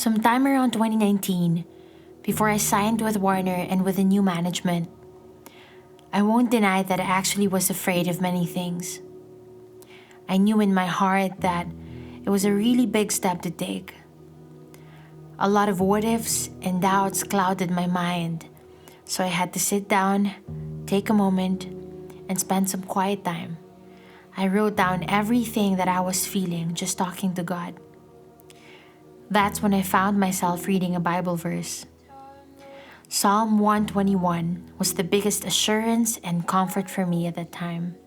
Sometime around 2019, before I signed with Warner and with the new management, I won't deny that I actually was afraid of many things. I knew in my heart that it was a really big step to take. A lot of what ifs and doubts clouded my mind, so I had to sit down, take a moment, and spend some quiet time. I wrote down everything that I was feeling just talking to God. That's when I found myself reading a Bible verse. Psalm 121 was the biggest assurance and comfort for me at that time.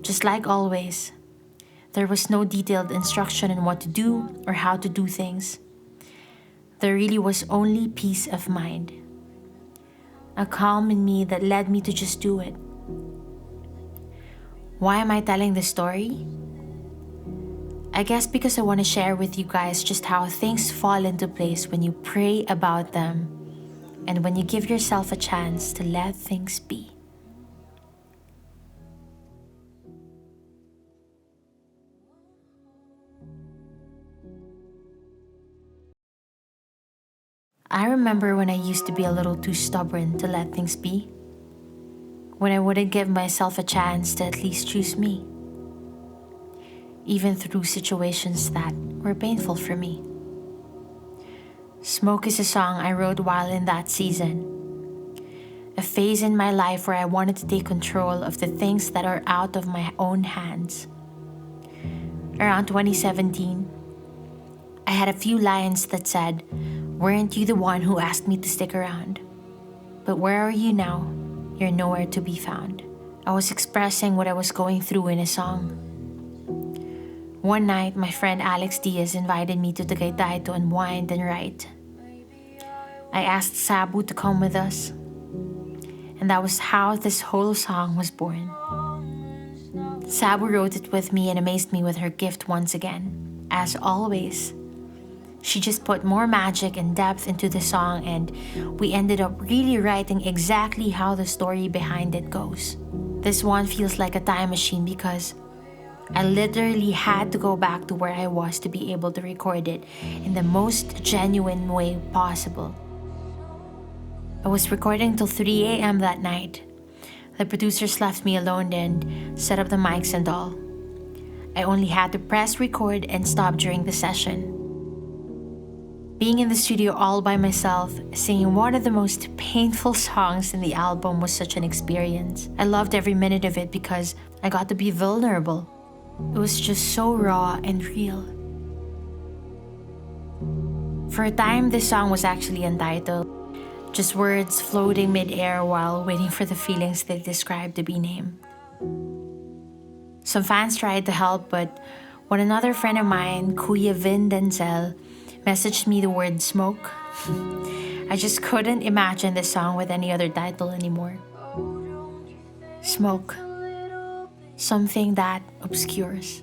Just like always, there was no detailed instruction on what to do or how to do things. There really was only peace of mind. A calm in me that led me to just do it. Why am I telling this story? I guess because I want to share with you guys just how things fall into place when you pray about them and when you give yourself a chance to let things be. I remember when I used to be a little too stubborn to let things be. When I wouldn't give myself a chance to at least choose me. Even through situations that were painful for me. Smoke is a song I wrote while in that season. A phase in my life where I wanted to take control of the things that are out of my own hands. Around 2017, I had a few lines that said, "Weren't you the one who asked me to stick around? But where are you now? You're nowhere to be found." I was expressing what I was going through in a song. One night, my friend Alex Diaz invited me to Tagaytay to unwind and write. I asked Sabu to come with us. And that was how this whole song was born. Sabu wrote it with me and amazed me with her gift once again. As always, she just put more magic and depth into the song, and we ended up really writing exactly how the story behind it goes. This one feels like a time machine because I literally had to go back to where I was to be able to record it in the most genuine way possible. I was recording till 3 a.m. that night. The producers left me alone and set up the mics and all. I only had to press record and stop during the session. Being in the studio all by myself, singing one of the most painful songs in the album was such an experience. I loved every minute of it because I got to be vulnerable. It was just so raw and real. For a time, this song was actually untitled. Just words floating mid-air while waiting for the feelings they described to be named. Some fans tried to help, but when another friend of mine, Kuya Vin Denzel, messaged me the word smoke, I just couldn't imagine this song with any other title anymore. Smoke. Something that obscures.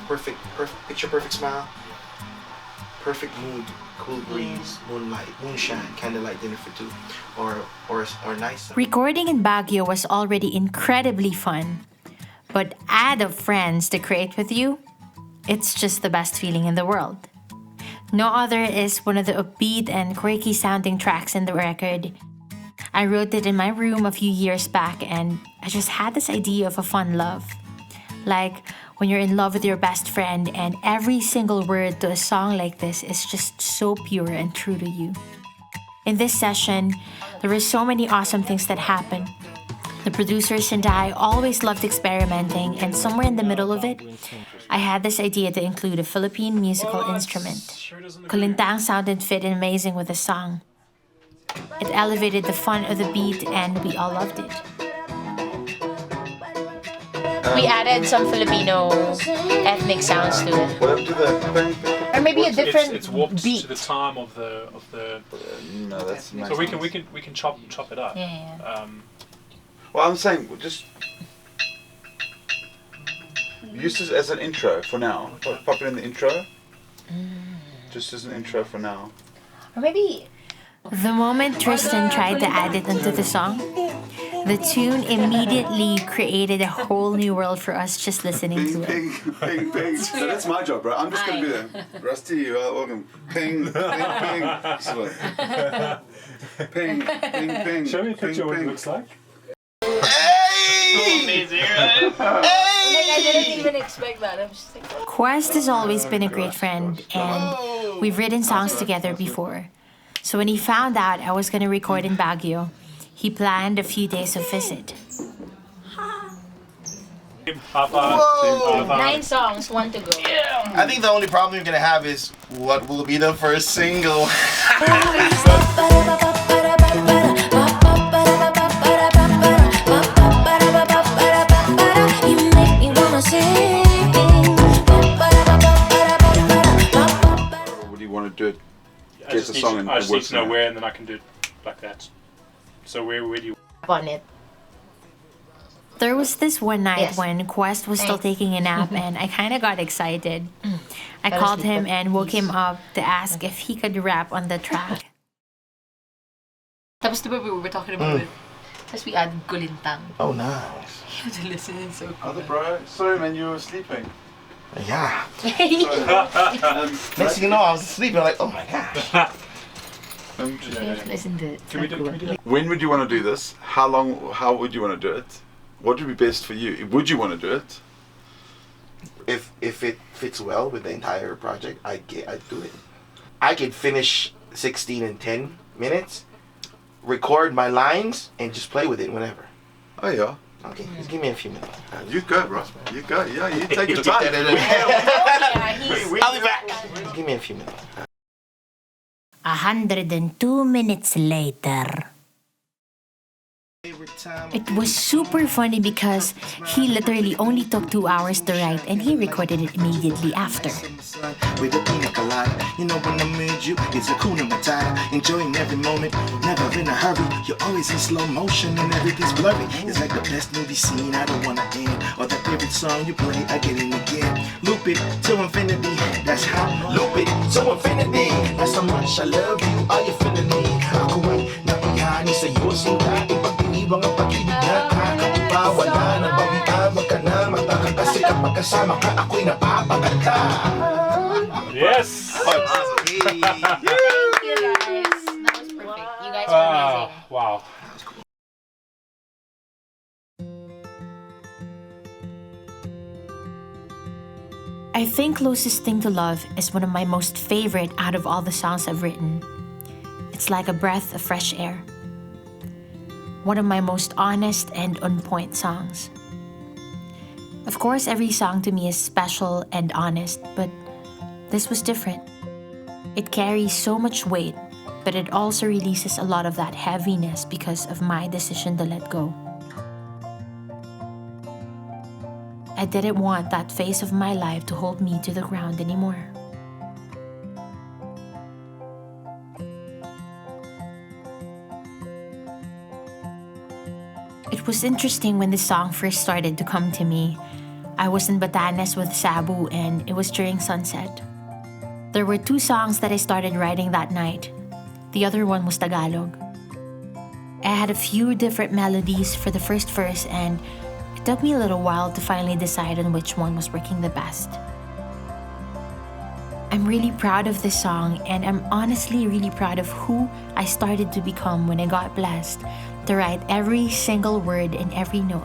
Perfect, picture perfect smile, perfect mood, cool breeze, moonlight, moonshine, candlelight dinner for two, or nice. Recording in Baguio was already incredibly fun, but add a friends to create with you, it's just the best feeling in the world. No Other is one of the upbeat and quirky sounding tracks in the record. I wrote it in my room a few years back and I just had this idea of a fun love. Like when you're in love with your best friend and every single word to a song like this is just so pure and true to you. In this session, there were so many awesome things that happened. The producers and I always loved experimenting, and somewhere in the middle of it, I had this idea to include a Philippine musical instrument. Kulintang sounded fit and amazing with the song. It elevated the fun of the beat and we all loved it. We added some Filipino ethnic sounds to it. What up to the? Or maybe a different it's warped beat. to the time of the. No, that's nice. So we can chop it up. Yeah. Well, I'm saying just use this as an intro for now. Pop it in the intro. Just as an intro for now. Or maybe The moment Tristan tried to add it into the song, the tune immediately created a whole new world for us just listening to it. Ping, ping, ping. So that's my job, right? I'm just going to be there. Rusty, you are welcome. Ping, ping, ping. So, ping, ping, ping. Show me a picture ping, of what it ping. looks like. Hey! I didn't even expect that. I'm just like, Quest has always been a great friend, and we've written songs together before. So when he found out I was going to record in Baguio, he planned a few days of visit. Papa. Whoa! 9 songs, 1 to go. I think the only problem you're gonna have is what will be the first single. Or would you want to do it? I Get just the need song to, and I just work need to know from where, and then I can do it like that. So where do you? On it. There was this one night Yes. when Quest was still Thanks. taking a nap, and I kind of got excited. I Fell called asleep, him but and woke him please. up to ask if he could rap on the track. Tapos diba we were talking about it. Tapos we added Kulintang. Oh, nice. You have to listen, it's so Other bro, sorry man, you were sleeping. Yeah. cool. Next thing you know, I was asleep. I'm like, oh my gosh. You have to listen to it. It's Can we so do? cool. Can we do that? When would you want to do this? How long? How would you want to do it? What would be best for you? Would you want to do it? If it fits well with the entire project, I'd do it. I could finish 16 in 10 minutes, record my lines, and just play with it whenever. Oh yeah. Okay, just give me a few minutes. You go, bro. You go. Yeah, you take your time. Yeah, he's... I'll be back. Just give me a few minutes. 102 minutes later. It was super funny because he literally only took 2 hours to write and he recorded it immediately after. With a pina colada, you know when I'm with you, it's a kuna matata. Enjoying every moment, never in a hurry. You're always in slow motion and everything's blurry. It's like the best movie scene, I don't wanna end. Or the favorite song you play, I get in again. Loop it to infinity, that's how. Loop it to infinity, that's how much I love you. Are you feeling me? Ako ay napihani sa iyo, sinta. Ipag-iniwang ang pag-ibig na kakaiba. Wala nang bawian, wag ka na mataka. Kasi kapag kasama ka, ako'y napapaganda. Yes. Thank you guys. That was perfect. You guys were amazing. Wow. I think Closest Thing to Love is one of my most favorite out of all the songs I've written. It's like a breath of fresh air. One of my most honest and on-point songs. Of course, every song to me is special and honest, but this was different. It carries so much weight, but it also releases a lot of that heaviness because of my decision to let go. I didn't want that phase of my life to hold me to the ground anymore. It was interesting when this song first started to come to me. I was in Batanes with Sabu and it was during sunset. There were 2 songs that I started writing that night. The other one was Tagalog. I had a few different melodies for the first verse and it took me a little while to finally decide on which one was working the best. I'm really proud of this song and I'm honestly really proud of who I started to become when I got blessed to write every single word and every note.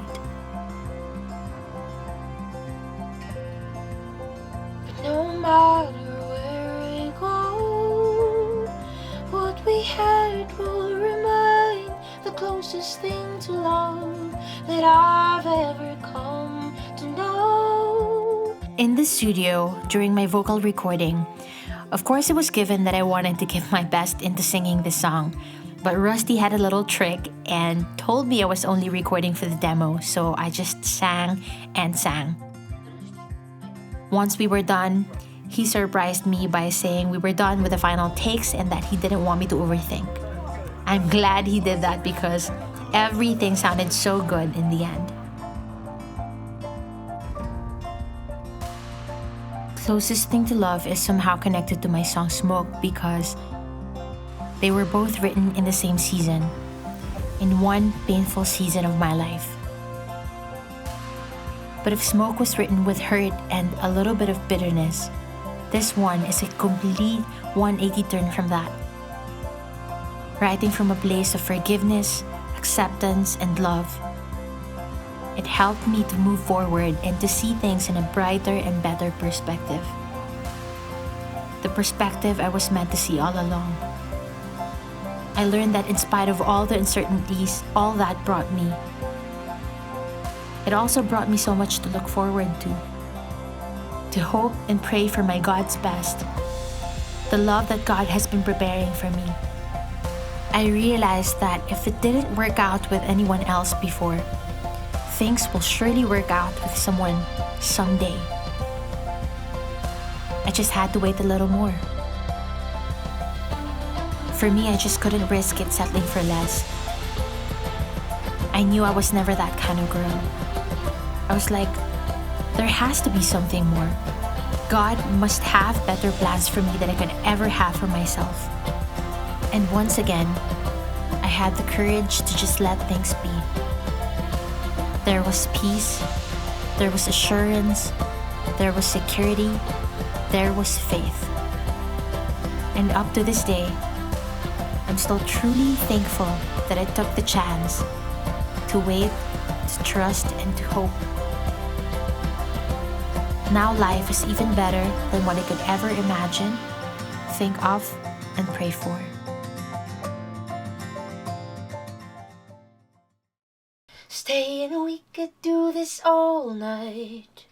No matter where we go, what we had will remain the closest thing to love that I've ever come to know. In the studio, during my vocal recording, of course it was given that I wanted to give my best into singing this song, but Rusty had a little trick and told me I was only recording for the demo, so I just sang and sang. Once we were done, he surprised me by saying we were done with the final takes and that he didn't want me to overthink. I'm glad he did that because everything sounded so good in the end. Closest Thing to Love is somehow connected to my song Smoke because They were both written in the same season, in one painful season of my life. But if Smoke was written with hurt and a little bit of bitterness, this one is a complete 180 turn from that. Writing from a place of forgiveness, acceptance, and love. It helped me to move forward and to see things in a brighter and better perspective. The perspective I was meant to see all along. I learned that in spite of all the uncertainties, all that brought me. It also brought me so much to look forward to hope and pray for my God's best, the love that God has been preparing for me. I realized that if it didn't work out with anyone else before, things will surely work out with someone someday. I just had to wait a little more. For me, I just couldn't risk it settling for less. I knew I was never that kind of girl. I was like, there has to be something more. God must have better plans for me than I could ever have for myself. And once again, I had the courage to just let things be. There was peace, there was assurance, there was security, there was faith. And up to this day, I'm still truly thankful that I took the chance to wait, to trust, and to hope. Now life is even better than what I could ever imagine, think of, and pray for. Stay and we could do this all night.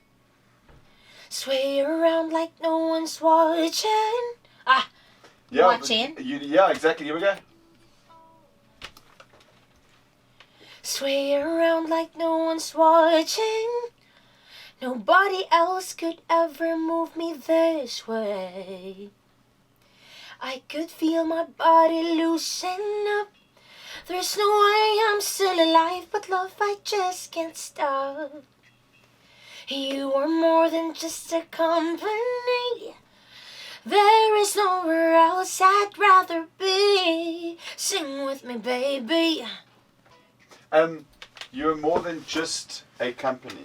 Sway around like no one's watching. Yeah, Watching. Yeah, exactly. Here we go. Sway around like no one's watching. Nobody else could ever move me this way. I could feel my body loosen up. There's no way I'm still alive, but love, I just can't stop. You are more than just a company. There is nowhere else I'd rather be. Sing with me, baby. You're more than just a company.